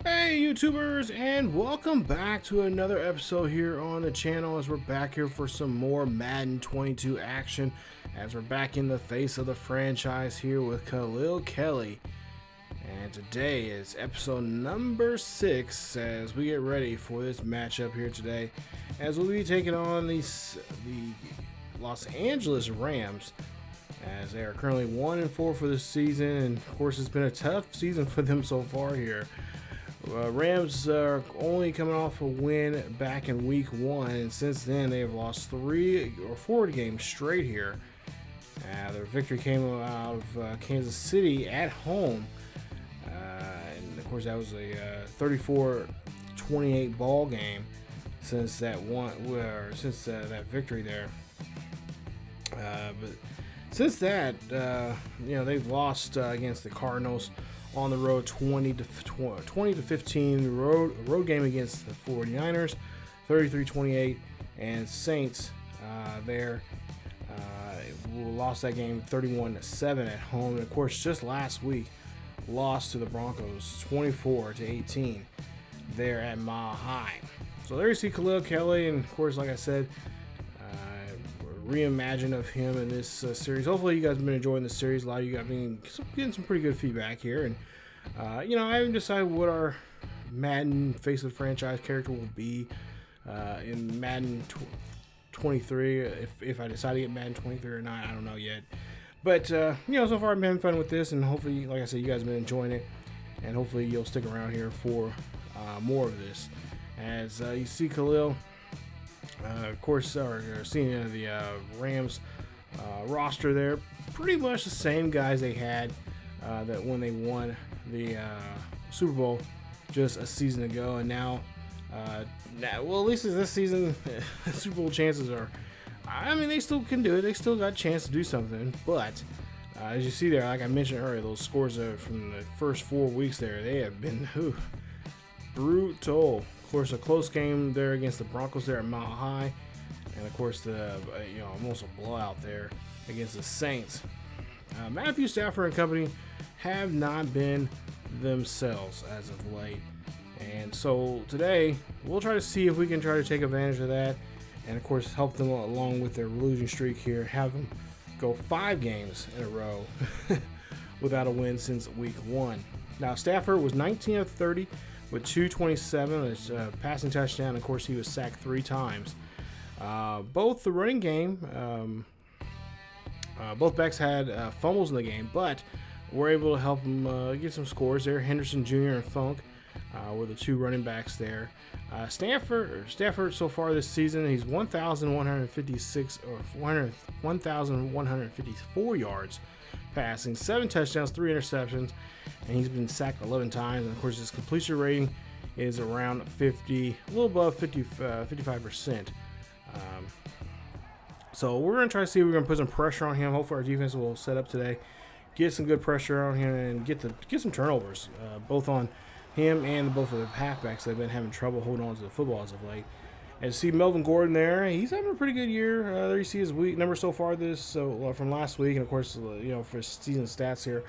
Hey YouTubers, and welcome back to another episode here on the channel as we're back here for some more Madden 22 action as we're back in the face of the franchise here with Khalil Kelley. And today is episode number 6 as we get ready for this matchup here today as we'll be taking on the Los Angeles Rams as they are currently 1-4 for this season, and of course it's been a tough season for them so far here. Rams are only coming off a win back in week 1, and since then they have lost 3 or 4 games straight here. Their victory came out of Kansas City at home, and of course that was a 34-28 ball game since that that victory there. But since that, they've lost against the Cardinals on the road 20 to 15, road game against the 49ers 33-28, and Saints lost that game 31-7 at home, and of course just last week lost to the Broncos 24-18 there at Mile High. So there you see Khalil Kelley, and of course like I said, reimagine of him in this series. Hopefully you guys have been enjoying this series. A lot of you guys have been getting some pretty good feedback here, and I haven't decided what our Madden face of the franchise character will be in Madden 23. If I decide to get Madden 23 or not, I don't know yet. But so far I've been having fun with this, and hopefully, like I said, you guys have been enjoying it, and hopefully you'll stick around here for more of this. As you see Khalil, of course, seeing the Rams roster there, pretty much the same guys they had that when they won the Super Bowl just a season ago, and now, at least this season, Super Bowl chances are, they still can do it. They still got a chance to do something, but as you see there, like I mentioned earlier, those scores from the first 4 weeks there, they have been brutal. Of course, a close game there against the Broncos there at Mile High, and of course the almost a blowout there against the Saints. Matthew Stafford and company have not been themselves as of late, and so today we'll try to see if we can try to take advantage of that, and of course help them along with their losing streak here, have them go 5 games in a row without a win since week 1. Now Stafford was 19 of 30 with 227, a passing touchdown. Of course, he was sacked 3 times. Both the running game, both backs had fumbles in the game, but were able to help him get some scores there. Henderson Jr. and Funk were the 2 running backs there. Stafford so far this season, he's 1,156 or 1,154 yards passing, 7 touchdowns, 3 interceptions, and he's been sacked 11 times. And of course, his completion rating is around 50, a little above 55%. So we're going to try to see if we're going to put some pressure on him. Hopefully our defense will set up today, get some good pressure on him, and get some turnovers, both on him and both of the halfbacks that have been having trouble holding on to the football as of late. And see Melvin Gordon there, he's having a pretty good year. There you see his week number so far from last week, and of course for his season stats here,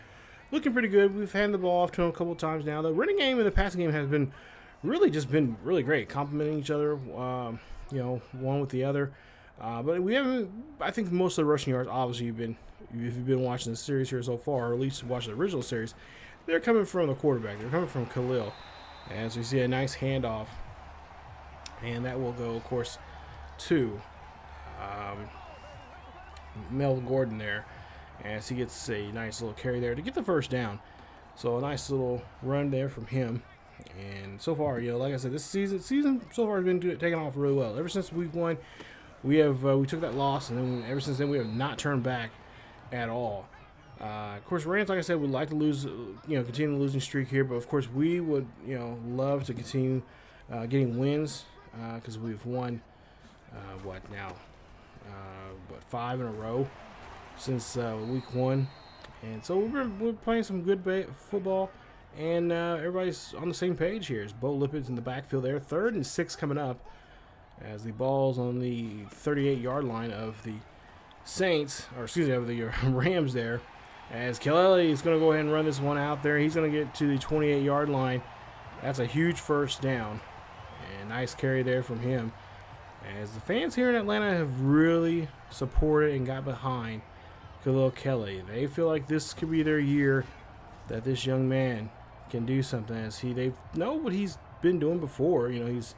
looking pretty good. We've handed the ball off to him a couple of times now. The running game and the passing game has been really great, complementing each other, one with the other. But we haven't. I think most of the rushing yards, obviously, if you've been watching the series here so far, or at least watched the original series, they're coming from the quarterback. They're coming from Khalil. As we see a nice handoff, and that will go, of course, to Melvin Gordon there, as he gets a nice little carry there to get the first down. So a nice little run there from him. And so far, like I said, this season so far has been taking off really well. Ever since week 1, we took that loss, and then ever since then we have not turned back at all. Of course, Rams, like I said, would like to lose, continue the losing streak here, but of course we would, love to continue getting wins because we've won 5 in a row since week 1, and so we're playing some good football, and everybody's on the same page here. As Bo Lippett's in the backfield there, 3rd and 6 coming up, as the ball's on the 38-yard line of the of the Rams there, as Kelley is going to go ahead and run this one out there. He's going to get to the 28-yard line That's a huge first down. And nice carry there from him. As the fans here in Atlanta have really supported and got behind Khalil Kelley. They feel like this could be their year, that this young man can do something, as they know what he's been doing before. You know, he's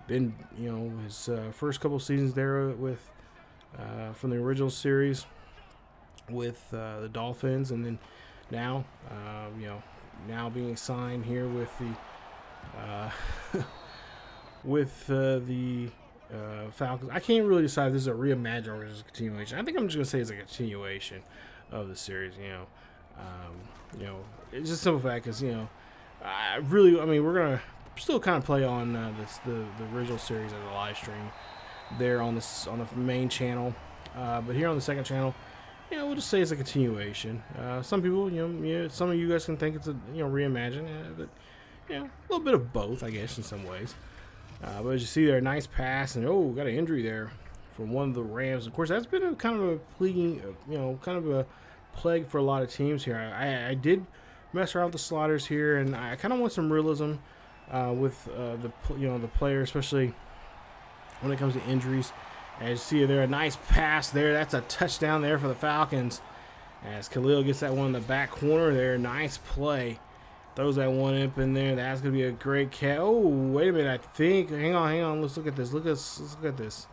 been, you know, his first couple seasons there with from the original series with the Dolphins, and then now, you know, now being signed here with the Falcons. I can't really decide if this is a reimagining or just a continuation. I think I'm just gonna say it's a continuation of the series. You know, it's just a simple fact because, you know, I mean, we're gonna still kind of play on the original series as a live stream there on the main channel, but here on the second channel, you know, we'll just say it's a continuation. Some people, you know, some of you guys can think it's a, you know, reimagine, but, you know, a little bit of both, I guess, in some ways. But as you see there, nice pass, and oh, got an injury there from one of the Rams. Of course, that's been a kind of a plaguing, you know, kind of a plague for a lot of teams here. I did mess around with the sliders here, and I kind of want some realism with the player, especially when it comes to injuries. As you see there, a nice pass there. That's a touchdown there for the Falcons. As Khalil gets that one in the back corner there, nice play. Throws that one up in there. That's going to be a great catch. Oh, wait a minute. I think. Hang on. Let's look at this. Let's look at this.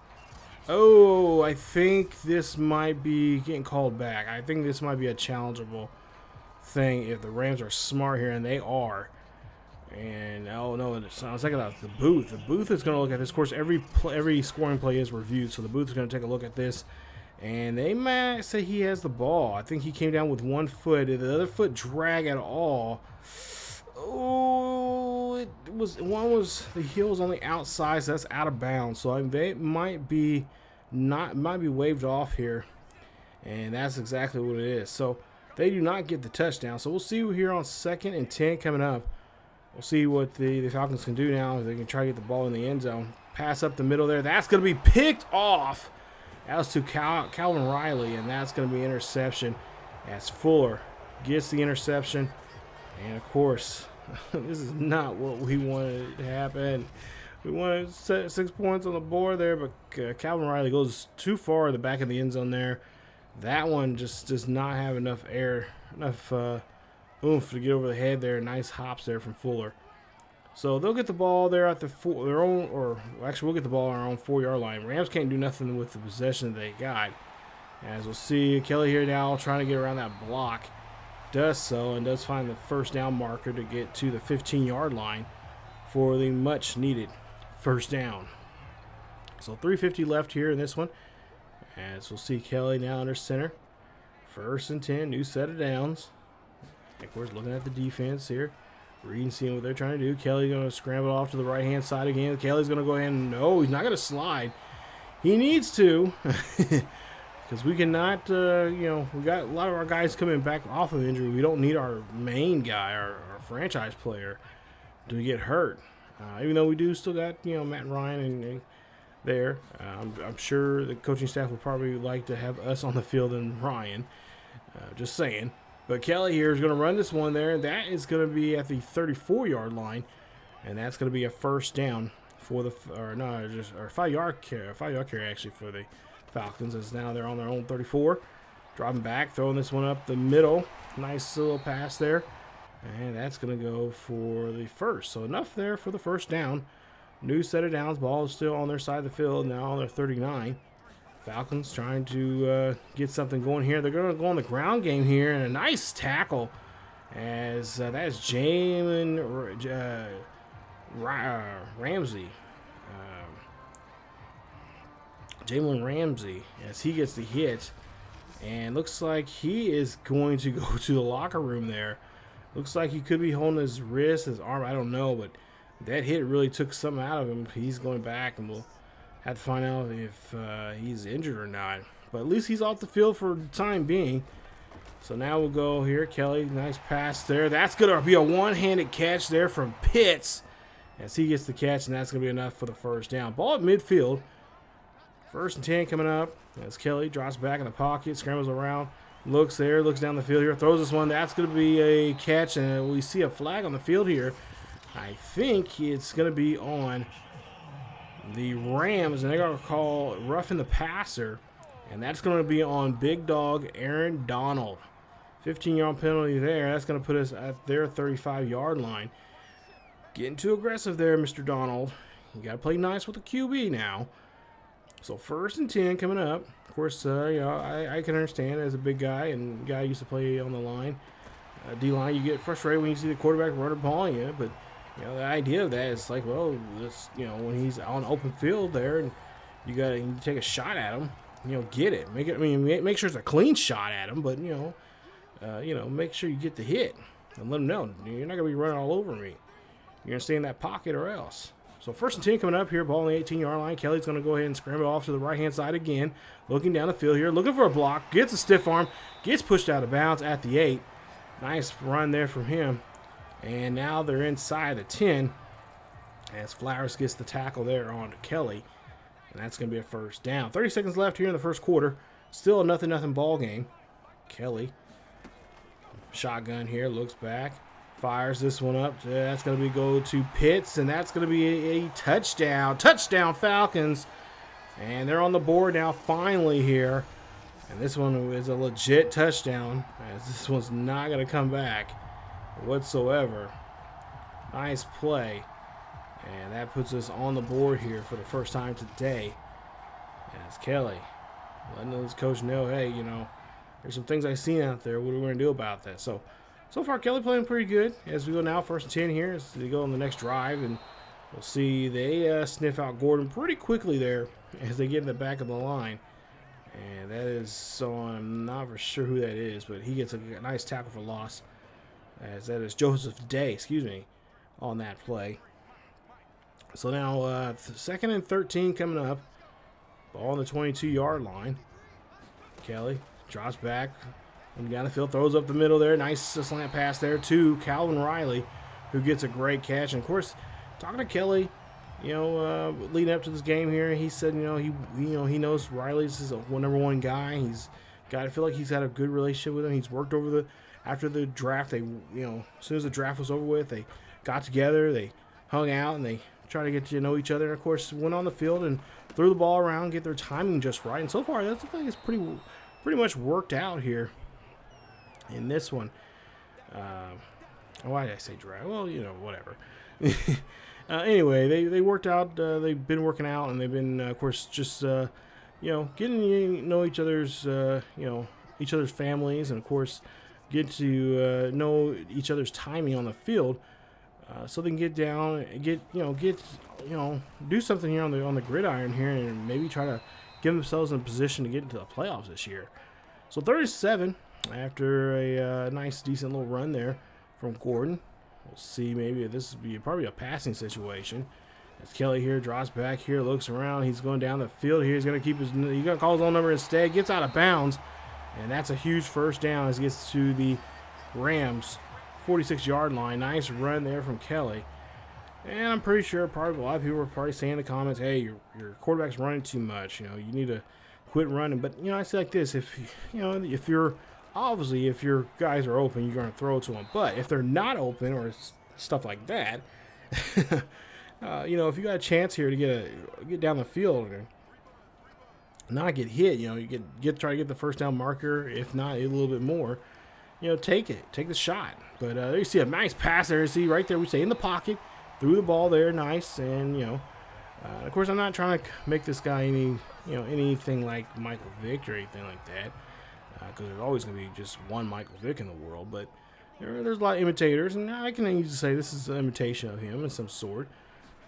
Oh, I think this might be getting called back. I think this might be a challengeable thing if the Rams are smart here, and they are. And, oh, no, it sounds like about the booth. The booth is going to look at this. Of course, every scoring play is reviewed, so the booth is going to take a look at this. And they might say he has the ball. I think he came down with one foot. Did the other foot drag at all? Oh, one was the heels on the outside, so that's out of bounds. So I mean, they might be waved off here, and that's exactly what it is. So they do not get the touchdown. So we'll see here on 2nd and 10 coming up. We'll see what the Falcons can do now. They can try to get the ball in the end zone. Pass up the middle there. That's going to be picked off. That was to Calvin Riley, and that's going to be interception as Fuller gets the interception. And, of course, this is not what we wanted to happen. We wanted to set 6 points on the board there, but Calvin Riley goes too far in the back of the end zone there. That one just does not have enough oomph to get over the head there. Nice hops there from Fuller. So they'll get the ball there at their own, or actually we'll get the ball on our own 4-yard line. Rams can't do nothing with the possession they got. As we'll see, Kelley here now trying to get around that block. Does so, and does find the first down marker to get to the 15-yard line for the much needed first down. So 3:50 left here in this one. As we'll see Kelley now under center. 1st and 10, new set of downs. Of course, looking at the defense here. Reading, seeing what they're trying to do. Kelley going to scramble off to the right-hand side again. Kelley's going to go ahead and, no, he's not going to slide. He needs to. Because we cannot, you know, we got a lot of our guys coming back off of injury. We don't need our main guy, our franchise player, to get hurt. Even though we do still got, you know, Matt and Ryan and there. I'm sure the coaching staff would probably like to have us on the field than Ryan. Just saying. But Kelley here is going to run this one there. That is going to be at the 34-yard line, and that's going to be a first down for the, or 5-yard carry actually for the Falcons, as now they're on their own 34. Dropping back, throwing this one up the middle. Nice little pass there. And that's going to go for the first. So enough there for the first down. New set of downs. Ball is still on their side of the field, now on their 39. Falcons trying to get something going here. They're going to go on the ground game here, and a nice tackle as that's Jalen Ramsey. Jalen Ramsey, as he gets the hit, and looks like he is going to go to the locker room there. Looks like he could be holding his wrist, his arm, I don't know, but that hit really took something out of him. He's going back, and we'll have to find out if he's injured or not. But at least he's off the field for the time being. So now we'll go here. Kelley, nice pass there. That's going to be a one-handed catch there from Pitts as he gets the catch, and that's going to be enough for the first down. Ball at midfield. 1st and 10 coming up as Kelley drops back in the pocket, scrambles around, looks down the field here, throws this one. That's going to be a catch, and we see a flag on the field here I think it's going to be on the Rams, and they're going to call roughing the passer, and that's going to be on big dog Aaron Donald. 15-yard penalty there. That's going to put us at their 35-yard line. Getting too aggressive there, Mr. Donald. You got to play nice with the QB now. So 1st and 10 coming up. Of course, you know, I can understand as a big guy and guy used to play on the line, D-line, you get frustrated when you see the quarterback run the ball on you, but you know, the idea of that is like, well, this, you know, when he's on open field there, and you take a shot at him, you know, get it. Make sure it's a clean shot at him, but you know, make sure you get the hit and let him know you're not gonna be running all over me. You're gonna stay in that pocket or else. So 1st and 10 coming up here, ball on the 18-yard line. Kelley's gonna go ahead and scramble off to the right-hand side again, looking down the field here, looking for a block, gets a stiff arm, gets pushed out of bounds at the 8. Nice run there from him. And now they're inside the 10 as Flowers gets the tackle there on to Kelley. And that's going to be a 1st down. 30 seconds left here in the 1st quarter. Still a nothing ball game. Kelley, shotgun here, looks back, fires this one up. That's going to go to Pitts, and that's going to be a touchdown. Touchdown, Falcons. And they're on the board now finally here. And this one is a legit touchdown, as this one's not going to come back whatsoever. Nice play, and that puts us on the board here for the first time today. As Kelley letting his coach know, hey, you know, there's some things I've seen out there. What are we going to do about that? So far Kelley playing pretty good as we go now 1st and 10 here as they go on the next drive, and we'll see they sniff out Gordon pretty quickly there as they get in the back of the line. And that is, so I'm not for sure who that is, but he gets a nice tackle for loss. As that is Joseph Day, on that play. So now 2nd and 13 coming up. Ball on the 22-yard line. Kelley drops back and down the field, throws up the middle there. Nice slant pass there to Calvin Riley, who gets a great catch. And of course, talking to Kelley, you know, leading up to this game here, he said, he knows Riley's his number one guy. I feel like he's had a good relationship with him. He's worked after the draft. They, as soon as the draft was over with, they got together, they hung out, and they tried to get to know each other. And of course, went on the field and threw the ball around, get their timing just right. And so far, that looks like it's pretty much worked out here in this one. Why did I say draft? Well, whatever. Anyway, they worked out. They've been working out, and they've been, of course, just getting to know each other's, each other's families, and of course, get to know each other's timing on the field, so they can get down, do something here on the gridiron here, and maybe try to get themselves in a position to get into the playoffs this year. So 37 after a nice, decent little run there from Gordon. We'll see, maybe this will be probably a passing situation. As Kelley here drops back here, looks around. He's going down the field here. He's going to call his own number instead. Gets out of bounds, and that's a huge first down as he gets to the Rams' 46-yard line. Nice run there from Kelley. And I'm pretty sure probably a lot of people were probably saying in the comments, hey, your quarterback's running too much. You need to quit running. But, I say like this, if your guys are open, you're going to throw it to them. But if they're not open or stuff like that, if you got a chance here to get down the field and not get hit, you try to get the first down marker, if not a little bit more, take the shot. But there you see a nice pass there. See right there, we say in the pocket, threw the ball there, nice. And of course, I'm not trying to make this guy anything like Michael Vick or anything like that, because there's always going to be just one Michael Vick in the world. But there's a lot of imitators, and I can easily say this is an imitation of him in some sort.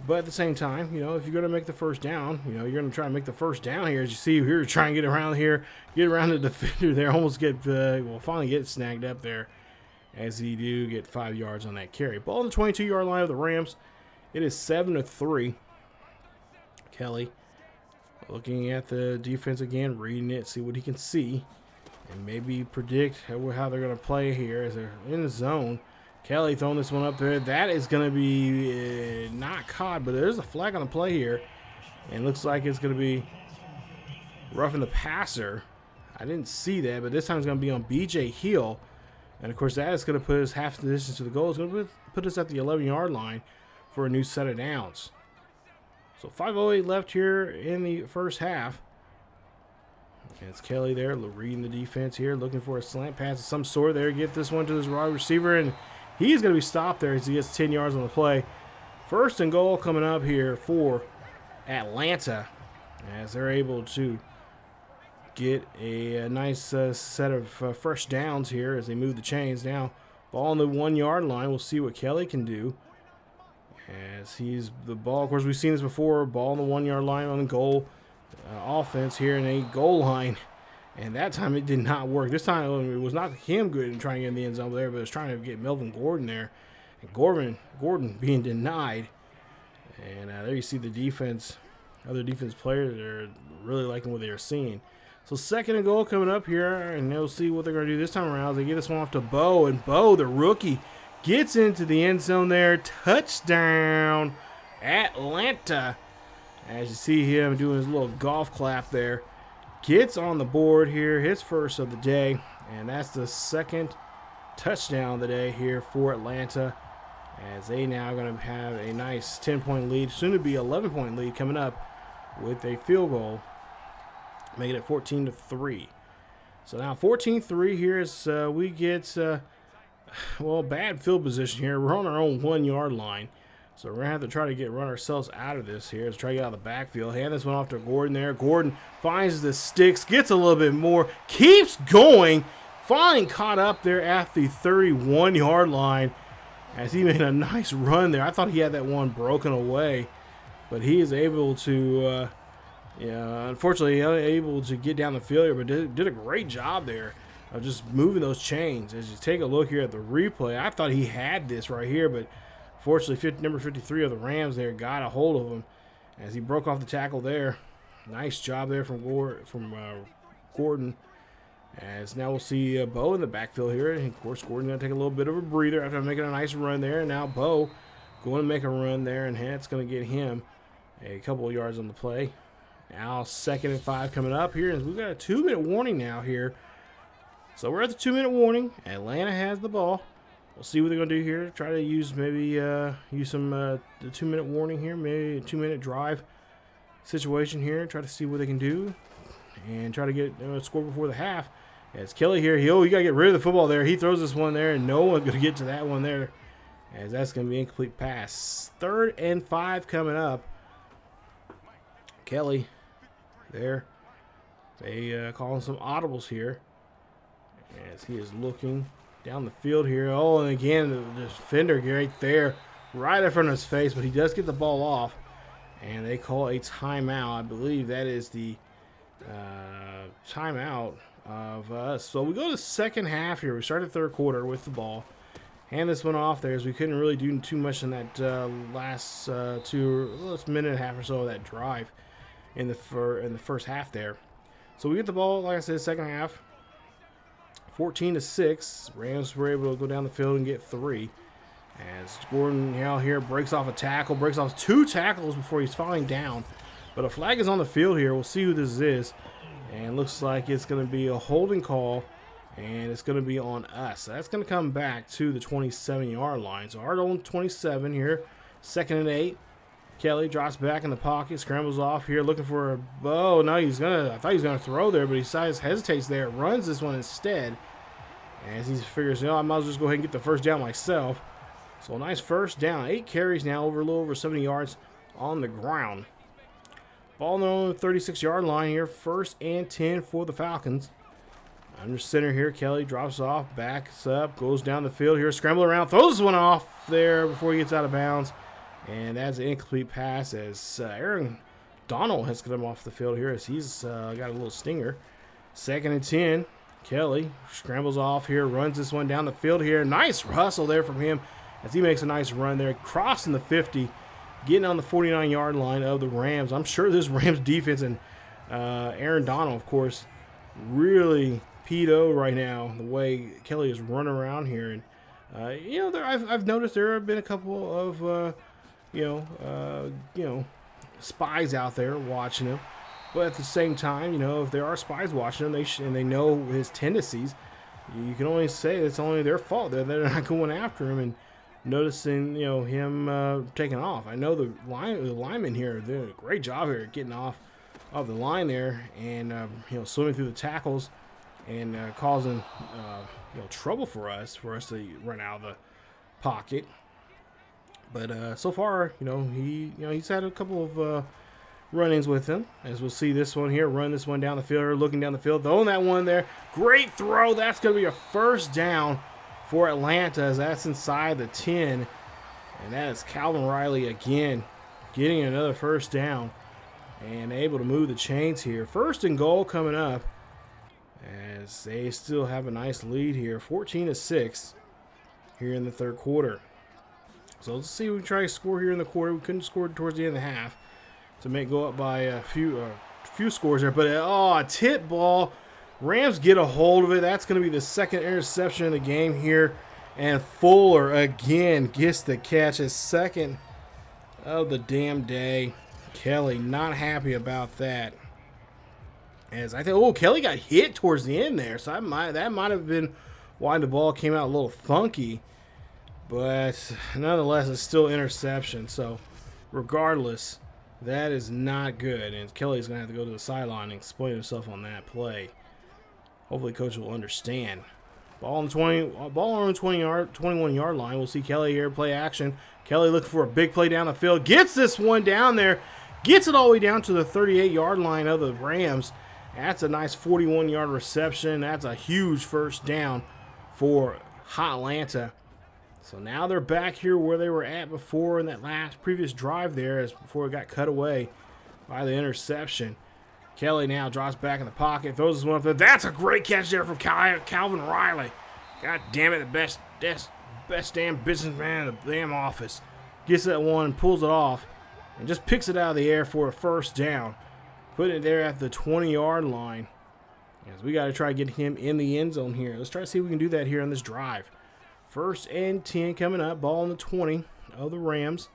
But at the same time, if you're going to make the first down, you're going to try and make the first down here. As you see here, trying to get around the defender there, almost finally get snagged up there as he do get 5 yards on that carry. Ball on the 22-yard line of the Rams. It is 7-3. Kelley looking at the defense again, reading it, see what he can see, and maybe predict how they're going to play here as they're in the zone. Kelley throwing this one up there. That is going to be not caught, but there's a flag on the play here. And looks like it's going to be roughing the passer. I didn't see that, but this time it's going to be on B.J. Hill. And, of course, that is going to put us half the distance to the goal. It's going to put us at the 11-yard line for a new set of downs. So 5:08 left here in the first half. And it's Kelley there reading the defense here, looking for a slant pass of some sort there. Get this one to his wide receiver, and he's going to be stopped there as he gets 10 yards on the play. First and goal coming up here for Atlanta as they're able to get a nice set of fresh downs here as they move the chains. Now, ball on the 1-yard line. We'll see what Kelley can do. As he's the ball, of course, we've seen this before. Ball on the 1-yard line on the goal offense here in a goal line. And that time it did not work. This time it was not him good in trying to get in the end zone there, but it was trying to get Melvin Gordon there. And Gordon being denied. And there you see the defense, other defense players are really liking what they're seeing. So second and goal coming up here, and they'll see what they're going to do this time around. They get this one off to Bo, and Bo, the rookie, gets into the end zone there. Touchdown, Atlanta. As you see him doing his little golf clap there. Gets on the board here, his first of the day, and that's the second touchdown of the day here for Atlanta, as they now going to have a nice 10-point lead, soon to be 11-point lead coming up with a field goal, making it 14-3. So now 14-3 here as we get, bad field position here. We're on our own 1-yard line. So we're going to have to try to run ourselves out of this here. Let's try to get out of the backfield. Hand this one off to Gordon there. Gordon finds the sticks, gets a little bit more, keeps going, finally caught up there at the 31-yard line as he made a nice run there. I thought he had that one broken away, but he is able to, unfortunately, unable to get down the field here, but did a great job there of just moving those chains. As you take a look here at the replay, I thought he had this right here, but fortunately, number 53 of the Rams there got a hold of him as he broke off the tackle there. Nice job there from Gordon. As now we'll see Bo in the backfield here. And of course, Gordon going to take a little bit of a breather after making a nice run there. And now Bo going to make a run there, and that's going to get him a couple of yards on the play. Now 2nd and 5 coming up here. And we've got a 2-minute warning now here. So we're at the 2-minute warning. Atlanta has the ball. We'll see what they're going to do here. Try to use some the 2-minute warning here, maybe a 2-minute drive situation here. Try to see what they can do and try to get a score before the half. As Kelley here, you got to get rid of the football there. He throws this one there, and no one's going to get to that one there, as that's going to be an incomplete pass. 3rd and 5 coming up. Kelley there. They calling some audibles here as he is looking down the field here. Oh, and again, the defender right there, right in front of his face, but he does get the ball off, and they call a timeout. I believe that is the timeout of us. So we go to the second half here. We started third quarter with the ball. Hand this one off there as we couldn't really do too much in that last minute and a half or so of that drive in the first half there. So we get the ball, like I said, second half. 14-6. Rams were able to go down the field and get 3. As Gordon here breaks off a tackle, breaks off 2 tackles before he's falling down. But a flag is on the field here. We'll see who this is. And looks like it's going to be a holding call, and it's going to be on us. So that's going to come back to the 27-yard line. So our own 27 here, 2nd and 8. Kelley drops back in the pocket, scrambles off here, looking for a Bo. No, I thought he was going to throw there, but he hesitates there, runs this one instead. As he figures, I might as well just go ahead and get the first down myself. So a nice first down. 8 carries now, a little over 70 yards on the ground. Ball on the 36-yard line here. 1st and 10 for the Falcons. Under center here, Kelley drops off, backs up, goes down the field here, scramble around, throws one off there before he gets out of bounds. And that's an incomplete pass as Aaron Donald has come off the field here as he's got a little stinger. 2nd and 10. Kelley scrambles off here, runs this one down the field here. Nice hustle there from him as he makes a nice run there, crossing the 50, getting on the 49-yard line of the Rams. I'm sure this Rams defense and Aaron Donald, of course, really pedo right now, the way Kelley is running around here. And, I've noticed there have been a couple of, spies out there watching him. But at the same time, if there are spies watching him, and they know his tendencies, you can only say it's only their fault that they're not going after him. And noticing, him taking off. I know the linemen here are doing a great job here getting off of the line there and swimming through the tackles and causing trouble for us to run out of the pocket. But so far, he's had a couple of run-ins with him, as we'll see this one here. Run this one down the field, looking down the field, throwing that one there. Great throw. That's going to be a first down for Atlanta, as that's inside the 10. And that is Calvin Riley again getting another first down and able to move the chains here. First and goal coming up, as they still have a nice lead here, 14-6 here in the third quarter. So let's see if we can try to score here in the quarter. We couldn't score towards the end of the half to go up by a few scores there. But a tip ball. Rams get a hold of it. That's going to be the second interception of the game here. And Fuller again gets the catch, his second of the damn day. Kelley not happy about that. As I think, Kelley got hit towards the end there. So that might have been why the ball came out a little funky. But nonetheless, it's still interception. So regardless, that is not good. And Kelley's going to have to go to the sideline and explain himself on that play. Hopefully coach will understand. Ball on the 21-yard line. We'll see Kelley here play action. Kelley looking for a big play down the field. Gets this one down there. Gets it all the way down to the 38-yard line of the Rams. That's a nice 41-yard reception. That's a huge first down for Atlanta. So now they're back here where they were at before in that previous drive there, as before it got cut away by the interception. Kelley now drops back in the pocket, throws this one up there. That's a great catch there from Calvin Riley. God damn it, the best damn businessman in the damn office. Gets that one, pulls it off, and just picks it out of the air for a first down. Putting it there at the 20-yard line. As we got to try to get him in the end zone here. Let's try to see if we can do that here on this drive. First and 10 coming up. Ball on the 20 of the Rams.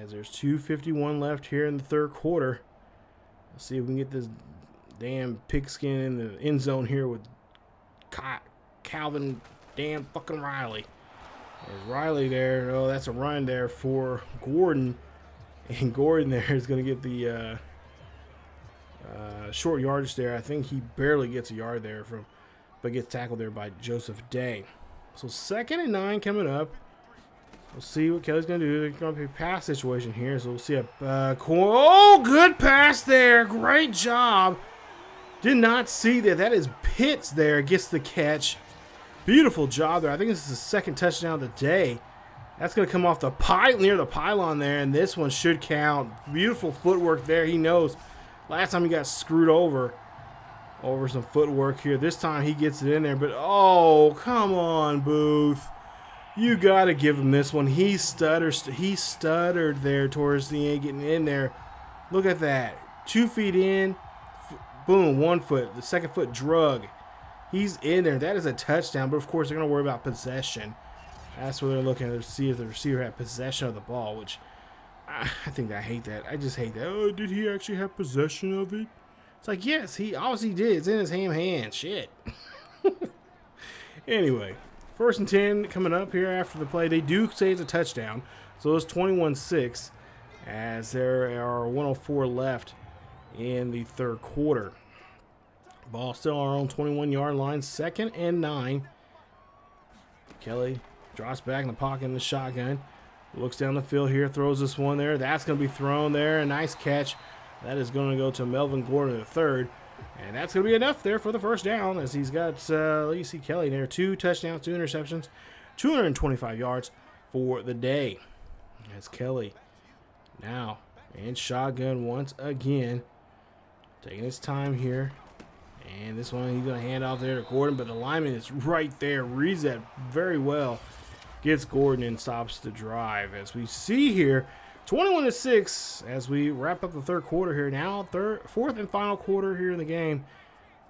As there's 2:51 left here in the third quarter. Let's see if we can get this damn pigskin in the end zone here with Calvin damn fucking Riley. There's Riley there. Oh, that's a run there for Gordon. And Gordon there is going to get the short yardage there. I think he barely gets a yard there but gets tackled there by Joseph Day. So 2nd and 9 coming up. We'll see what Kelley's going to do. There's going to be a pass situation here. So we'll see a good pass there. Great job. Did not see that. That is Pitts there. Gets the catch. Beautiful job there. I think this is the second touchdown of the day. That's going to come off near the pylon there. And this one should count. Beautiful footwork there. He knows. Last time he got screwed over some footwork here. This time he gets it in there. But, come on, Booth. You got to give him this one. He stuttered there towards the end, getting in there. Look at that. 2 feet in. Boom, 1 foot. The second foot drug. He's in there. That is a touchdown. But, of course, they're going to worry about possession. That's what they're looking at to see if the receiver had possession of the ball, which I think I hate that. I just hate that. Oh, did he actually have possession of it? It's like, yes, he obviously did. It's in his hand. Shit. Anyway, 1st and 10 coming up here after the play. They do say it's a touchdown. So it's 21-6 as there are 104 left in the third quarter. Ball still on our own 21-yard line. 2nd and 9. Kelley drops back in the pocket in the shotgun. Looks down the field here. Throws this one there. That's going to be thrown there. A nice catch. That is going to go to Melvin Gordon III. And that's going to be enough there for the first down, as he's got, you see Kelley there. 2 touchdowns, 2 interceptions, 225 yards for the day. That's Kelley now in shotgun once again. Taking his time here. And this one he's going to hand off there to Gordon, but the lineman is right there. Reads that very well. Gets Gordon and stops the drive. As we see here, 21-6 as we wrap up the third quarter here. Now, fourth and final quarter here in the game.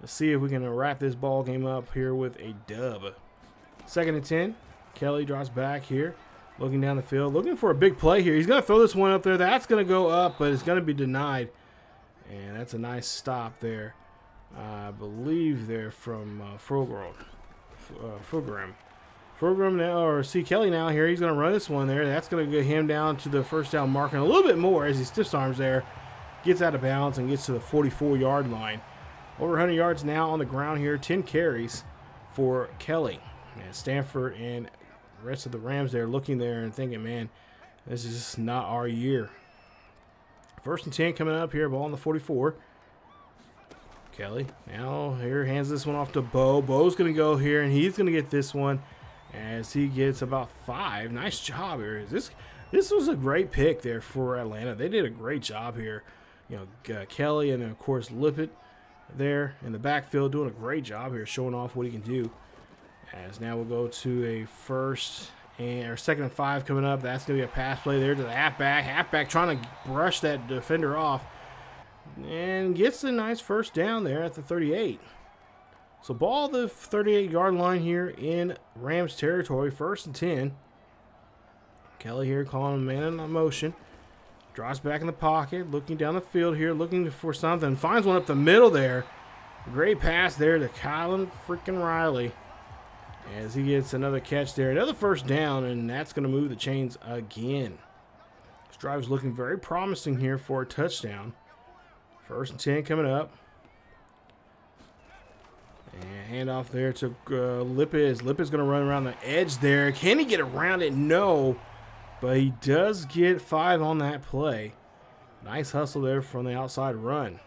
Let's see if we can wrap this ball game up here with a dub. 2nd and 10. Kelley drops back here, looking down the field, looking for a big play here. He's going to throw this one up there. That's going to go up, but it's going to be denied. And that's a nice stop there. I believe they're from Fulgram Program now, or see Kelley now here. He's going to run this one there. That's going to get him down to the first down marker and a little bit more as he stiff arms there. Gets out of bounds and gets to the 44-yard line. Over 100 yards now on the ground here. 10 carries for Kelley. And Stafford and the rest of the Rams there looking there and thinking, man, this is just not our year. First and 10 coming up here. Ball on the 44. Kelley now here hands this one off to Bo. Bo's going to go here, and he's going to get this one as he gets about 5. Nice job here. This was a great pick there for Atlanta. They did a great job here. You know, Kelley and, of course, Lippett there in the backfield doing a great job here, showing off what he can do. As now we'll go to a second and 5 coming up. That's going to be a pass play there to the halfback. Halfback trying to brush that defender off and gets a nice first down there at the 38. So ball the 38-yard line here in Rams territory, first and 10. Kelley here calling a man in motion. Drops back in the pocket, looking down the field here, looking for something. Finds one up the middle there. Great pass there to Khalil freaking Riley as he gets another catch there. Another first down, and that's going to move the chains again. This drive is looking very promising here for a touchdown. First and 10 coming up. And handoff there to Lippett. Lippett's going to run around the edge there. Can he get around it? No. But he does get 5 on that play. Nice hustle there from the outside run.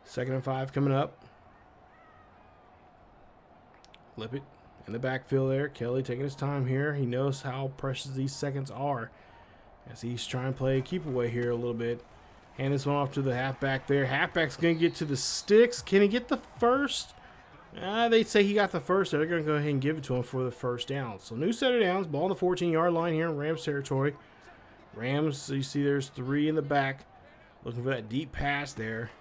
Second and 5 coming up. Lippett in the backfield there. Kelley taking his time here. He knows how precious these seconds are as he's trying to play keep away here a little bit. Hand this one off to the halfback there. Halfback's going to get to the sticks. Can he get the first? They say he got the first. They're going to go ahead and give it to him for the first down. So new set of downs. Ball on the 14-yard line here in Rams territory. Rams, you see there's 3 in the back. Looking for that deep pass there.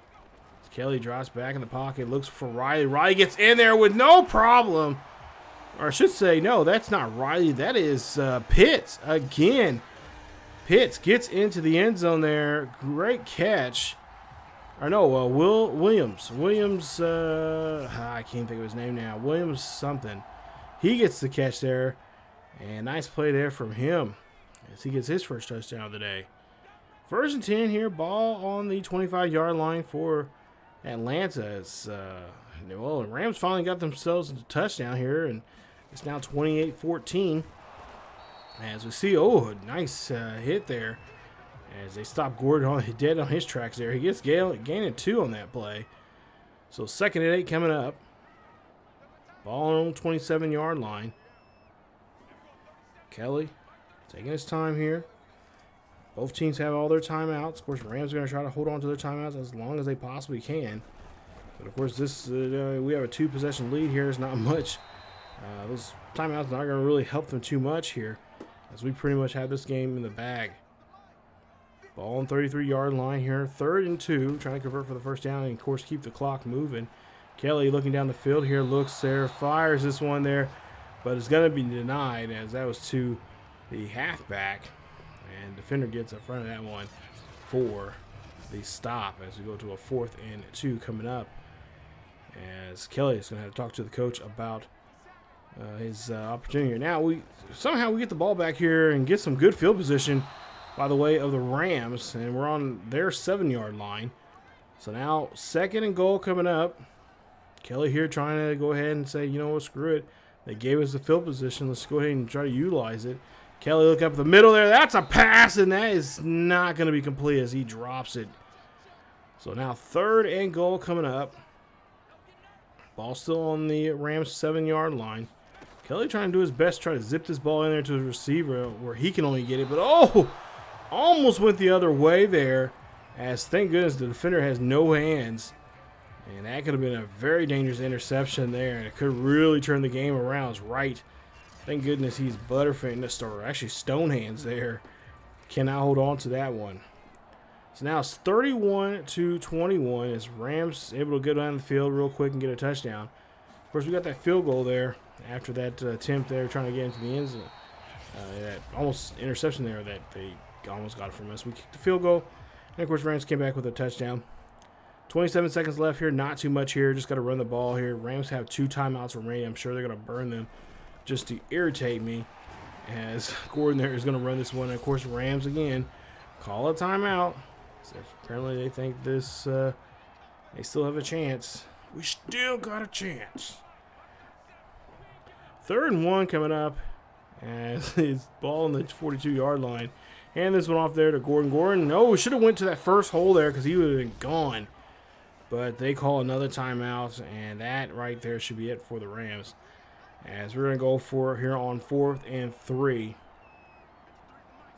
Kelley drops back in the pocket. Looks for Riley. Riley gets in there with no problem. Or I should say, no, that's not Riley. That is Pitts again. Pitts gets into the end zone there. Great catch. Or no, Williams. Williams, I can't think of his name now. Williams something. He gets the catch there. And nice play there from him as he gets his first touchdown of the day. First and 10 here. Ball on the 25-yard line for Atlanta. It's, well, the Rams finally got themselves a touchdown here. And it's now 28-14. As we see, a nice hit there. As they stop Gordon dead on his tracks there. He gets gaining 2 on that play. So second and 8 coming up. Ball on the 27-yard line. Kelley taking his time here. Both teams have all their timeouts. Of course, the Rams are going to try to hold on to their timeouts as long as they possibly can. But, of course, this we have a 2-possession lead here. It's not much. Those timeouts are not going to really help them too much here as we pretty much have this game in the bag. Ball on 33-yard line here. 3rd and 2. Trying to convert for the first down and, of course, keep the clock moving. Kelley looking down the field here. Looks there. Fires this one there. But it's going to be denied as that was to the halfback. And defender gets in front of that one for the stop as we go to a 4th and 2 coming up. As Kelley is going to have to talk to the coach about his opportunity. Now, we get the ball back here and get some good field position by the way of the Rams, and we're on their 7-yard line. So now 2nd and goal coming up. Kelley here trying to go ahead and say, you know what, screw it. They gave us the field position. Let's go ahead and try to utilize it. Kelley look up the middle there. That's a pass, and that is not going to be complete as he drops it. So now 3rd and goal coming up. Ball still on the Rams 7-yard line. Kelley trying to do his best, try to zip this ball in there to the receiver where he can only get it. But, almost went the other way there as, thank goodness, the defender has no hands. And that could have been a very dangerous interception there. And it could really turn the game around. It's right. Thank goodness he's butterfingers, or actually stone hands there. Cannot hold on to that one. So now it's 31-21 as Rams able to get down the field real quick and get a touchdown. Of course, we got that field goal there after that attempt there trying to get into the end zone. That almost interception there that they almost got from us. We kicked the field goal. And, of course, Rams came back with a touchdown. 27 seconds left here. Not too much here. Just got to run the ball here. Rams have 2 timeouts remaining. I'm sure they're going to burn them just to irritate me, as Gordon there is going to run this one. And, of course, Rams again call a timeout. So apparently they think this they still have a chance. We still got a chance. 3rd and 1 coming up, as his ball on the 42-yard line. Hand this one off there to Gordon. Gordon, no, should have went to that first hole there because he would have been gone. But they call another timeout, and that right there should be it for the Rams. As we're going to go for it here on 4th and 3.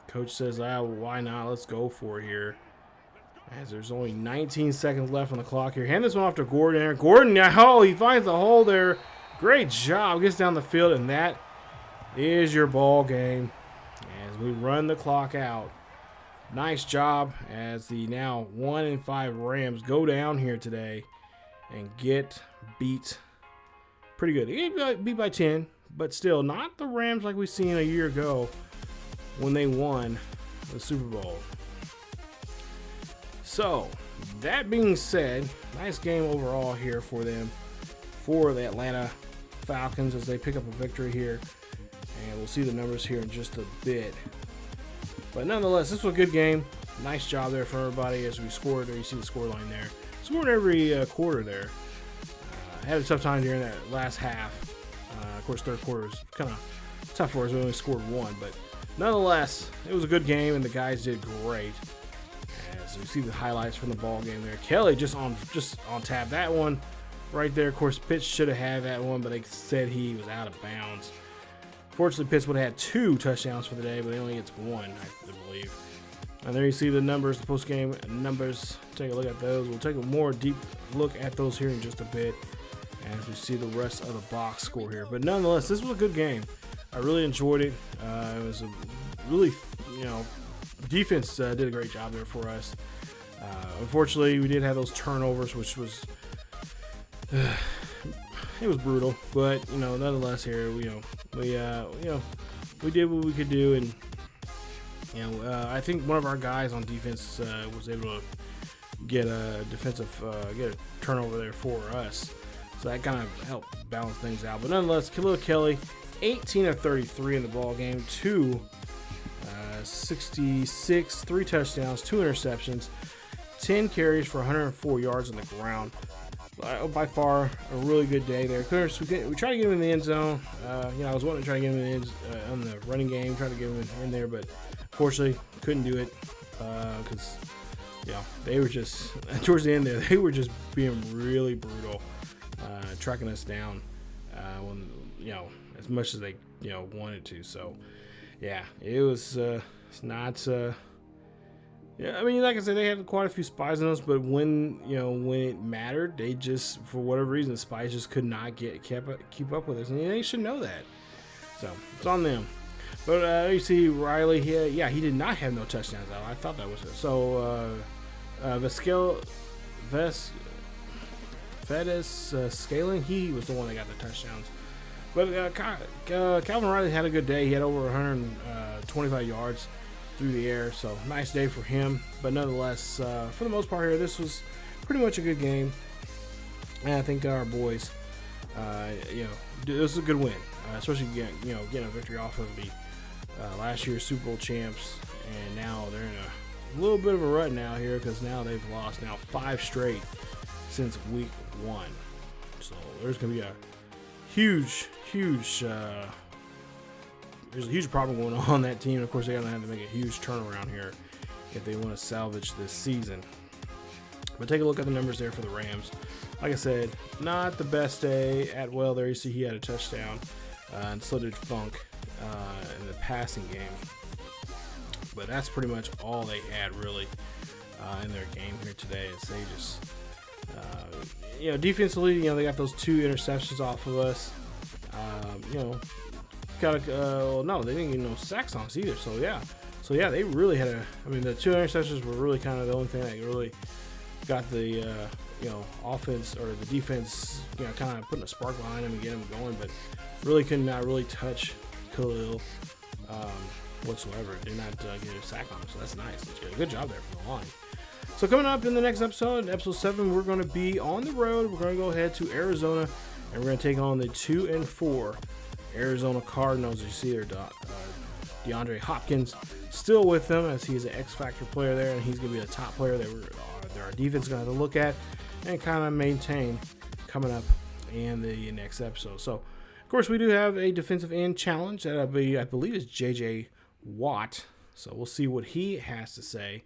Coach says, why not? Let's go for it here. As there's only 19 seconds left on the clock here. Hand this one off to Gordon there. Gordon, now he finds the hole there. Great job. Gets down the field, and that is your ball game as we run the clock out. Nice job as the now 1-5 Rams go down here today and get beat pretty good. They get beat by 10, but still not the Rams like we seen a year ago when they won the Super Bowl. So, that being said, nice game overall here for them, for the Atlanta Falcons, as they pick up a victory here. And we'll see the numbers here in just a bit. But nonetheless, this was a good game. Nice job there for everybody as we scored. There you see the scoreline there. Scored every quarter there. Had a tough time during that last half. Of course, third quarter was kind of tough for us. We only scored 1. But nonetheless, it was a good game, and the guys did great. As you see the highlights from the ball game there. Kelley just on tap. That one right there. Of course, Pitts should have had that one, but they said he was out of bounds. Fortunately, Pitts would have had 2 touchdowns for the day, but he only gets 1, I believe. And there you see the numbers, the post-game numbers. Take a look at those. We'll take a more deep look at those here in just a bit as we see the rest of the box score here. But nonetheless, this was a good game. I really enjoyed it. It was a really, defense did a great job there for us. Unfortunately, we did have those turnovers, which was it was brutal. But nonetheless, here we did what we could do, and I think one of our guys on defense was able to get a turnover there for us. So that kind of helped balance things out. But nonetheless, Khalil Kelley, 18 of 33 in the ball game, 66, 3 touchdowns, 2 interceptions, 10 carries for 104 yards on the ground. By far a really good day there. Of course, we tried to get him in the end zone. I was wanting to try to get him in on the running game, try to get him in there, but unfortunately couldn't do it because they were just towards the end there. They were just being really brutal, tracking us down when as much as they wanted to. So yeah, it was it's not. Yeah, I mean, like I said, they had quite a few spies on us, but when it mattered, they just, for whatever reason, the spies just could not keep up with us, and they should know that. So it's on them. But you see Riley, he did not have no touchdowns out. I thought that was it. So Scaling, he was the one that got the touchdowns. But Calvin Riley had a good day. He had over 125 yards through the air, so nice day for him. But nonetheless, for the most part here, this was pretty much a good game, and I think our boys, this was a good win, especially getting a victory off of the last year's Super Bowl champs, and now they're in a little bit of a rut now here because now they've lost 5 straight since week 1. So there's gonna be a huge there's a huge problem going on that team. Of course, they're going to have to make a huge turnaround here if they want to salvage this season. But take a look at the numbers there for the Rams. Like I said, not the best day. Atwell there, you see he had a touchdown, and so did Funk in the passing game. But that's pretty much all they had really in their game here today. Is they just, defensively, they got those 2 interceptions off of us. No, they didn't get no sacks on us either. So yeah, they really had the 2 interceptions were really kind of the only thing that really got the offense or the defense kind of putting a spark behind them and getting them going, but really could not really touch Khalil whatsoever. Did not get a sack on him, so that's nice. Good job there from the line. So coming up in the next episode, episode 7, we're going to be on the road. We're going to go ahead to Arizona, and we're going to take on the 2-4 Arizona Cardinals. You see there, DeAndre Hopkins still with them, as he is an X-Factor player there, and he's going to be a top player that our defense is going to have to look at and kind of maintain coming up in the next episode. So, of course, we do have a defensive end challenge that I believe is J.J. Watt. So we'll see what he has to say,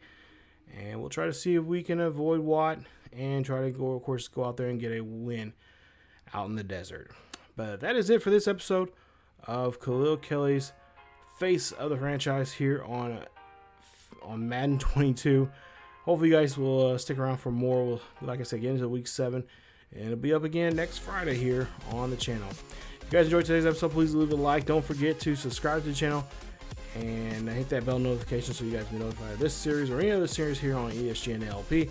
and we'll try to see if we can avoid Watt and try to go out there and get a win out in the desert. But that is it for this episode of Khalil Kelley's Face of the Franchise here on Madden 22. Hopefully you guys will stick around for more. We'll, like I said, get into week 7, and it'll be up again next Friday here on the channel. If you guys enjoyed today's episode, please leave a like. Don't forget to subscribe to the channel and hit that bell notification so you guys can be notified of this series or any other series here on ESGNet LP.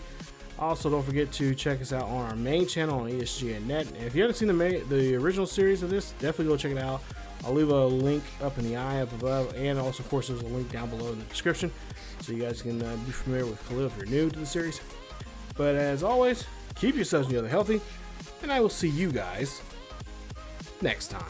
Also, don't forget to check us out on our main channel on ESGNet. And if you haven't seen the original series of this, definitely go check it out. I'll leave a link up in the eye up above, and also, of course, there's a link down below in the description so you guys can be familiar with Khalil if you're new to the series. But as always, keep yourselves and the other healthy, and I will see you guys next time.